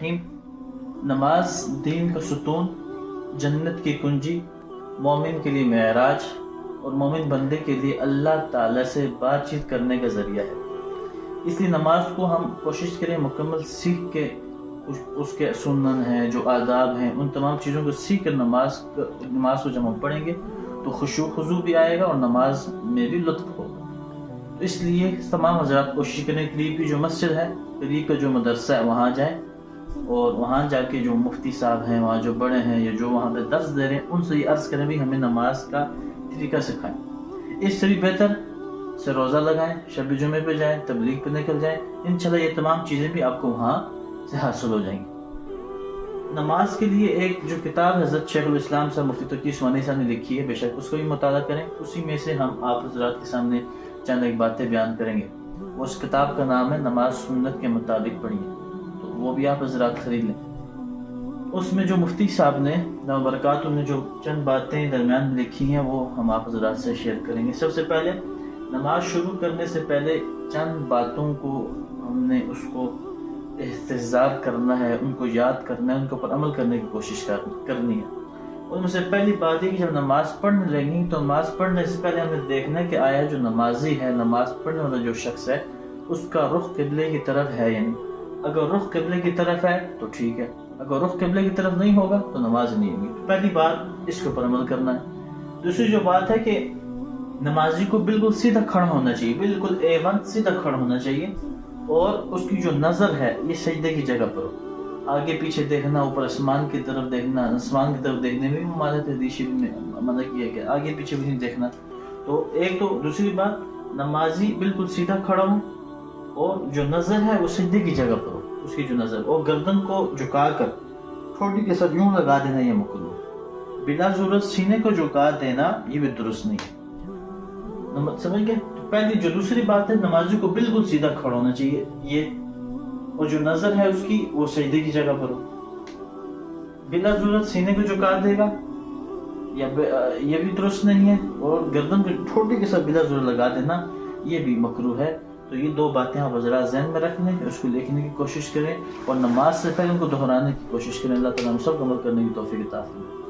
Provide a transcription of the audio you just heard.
الرحیم۔ نماز دین کا ستون، جنت کی کنجی، مومن کے لیے معراج اور مومن بندے کے لیے اللہ تعالیٰ سے بات چیت کرنے کا ذریعہ ہے۔ اس لیے نماز کو ہم کوشش کریں مکمل سیکھ کے، اس کے سنن ہیں، جو آداب ہیں، ان تمام چیزوں کو سیکھ کر نماز کو جب ہم پڑھیں گے تو خشوع خضوع بھی آئے گا اور نماز میں بھی لطف ہوگا۔ اس لیے تمام حضرات کوشش کریں قریب کی جو مسجد ہے، قریب کا جو مدرسہ ہے وہاں جائیں، اور وہاں جا کے جو مفتی صاحب ہیں، وہاں جو بڑے ہیں یا جو وہاں پہ درس دے رہے ہیں، ان سے یہ عرض کریں بھی ہمیں نماز کا طریقہ سکھائیں۔ اس سے بھی بہتر سے روزہ لگائیں، شب جمعے پہ جائیں، تبلیغ پہ نکل جائیں، انشاءاللہ یہ تمام چیزیں بھی آپ کو وہاں سے حاصل ہو جائیں گی۔ نماز کے لیے ایک جو کتاب حضرت شیخ الاسلام صاحب مفتی تقی عثمانی صاحب نے لکھی ہے، بے شک اس کو بھی مطالعہ کریں، اسی میں سے ہم آپ حضرات کے سامنے چند ایک باتیں بیان کریں گے۔ اس کتاب کا نام ہے نماز سنت کے مطابق پڑھیے، تو وہ بھی آپ حضرات خرید لیں۔ اس میں جو مفتی صاحب نے برکاتہ نے جو چند باتیں درمیان میں لکھی ہیں وہ ہم آپ حضرات سے شیئر کریں گے۔ سب سے پہلے نماز شروع کرنے سے پہلے چند باتوں کو ہم نے اس کو استحضار کرنا ہے، ان کو یاد کرنا ہے، ان کے اوپر عمل کرنے کی کوشش کرنی ہے۔ ان میں سے پہلی بات ہے کہ جب نماز پڑھنے لگیں تو نماز پڑھنے سے پہلے ہمیں دیکھنا ہے کہ آیا جو نمازی ہے، نماز پڑھنے والا جو شخص ہے، اس کا رخ قبلے کی طرف ہے یا نہیں۔ اگر رخ قبلے کی طرف ہے تو ٹھیک ہے، اگر رخ قبلے کی طرف نہیں ہوگا تو نماز نہیں ہوگی۔ پہلی بات اس کے اوپر عمل کرنا ہے۔ دوسری جو بات ہے کہ نمازی کو بالکل سیدھا کھڑا ہونا چاہیے، بالکل A1 سیدھا کھڑا ہونا چاہیے، اور اس کی جو نظر ہے یہ سجدے کی جگہ پر ہو۔ آگے پیچھے دیکھنا، اوپر آسمان کی طرف دیکھنا، آسمان کی طرف دیکھنے میں بھی ممانعت حدیث میں منع کیا کہ آگے پیچھے بھی نہیں دیکھنا۔ تو ایک تو دوسری بات، نمازی بالکل سیدھا کھڑا ہو اور جو نظر ہے وہ سجدے کی جگہ پر ہو، اس کی جو نظر، اور گردن کو جھکا کر ٹھوڑی کے ساتھ یوں لگا دینا یہ مکروہ، بلا ضرورت سینے کو جھکا دینا یہ بھی درست نہیں ہے۔ سمجھ گئے؟ پہلی جو دوسری بات ہے، نمازی کو بالکل سیدھا کھڑا ہونا چاہیے یہ، اور جو نظر ہے اس کی وہ سجدے کی جگہ پر ہو۔ بلا ضرورت سینے کو جھکا دے گا یہ بھی درست نہیں ہے، اور گردن کو ٹھوڑی کے ساتھ بلا ضرورت لگا دینا یہ بھی مکروہ ہے۔ تو یہ دو باتیں آپ حضرات ذہن میں رکھنے، اس کو لکھنے کی کوشش کریں، اور نماز سے پہلے ان کو دہرانے کی کوشش کریں۔ اللہ تعالیٰ ہم سب کو عمل کرنے کی توفیق عطا فرمائے۔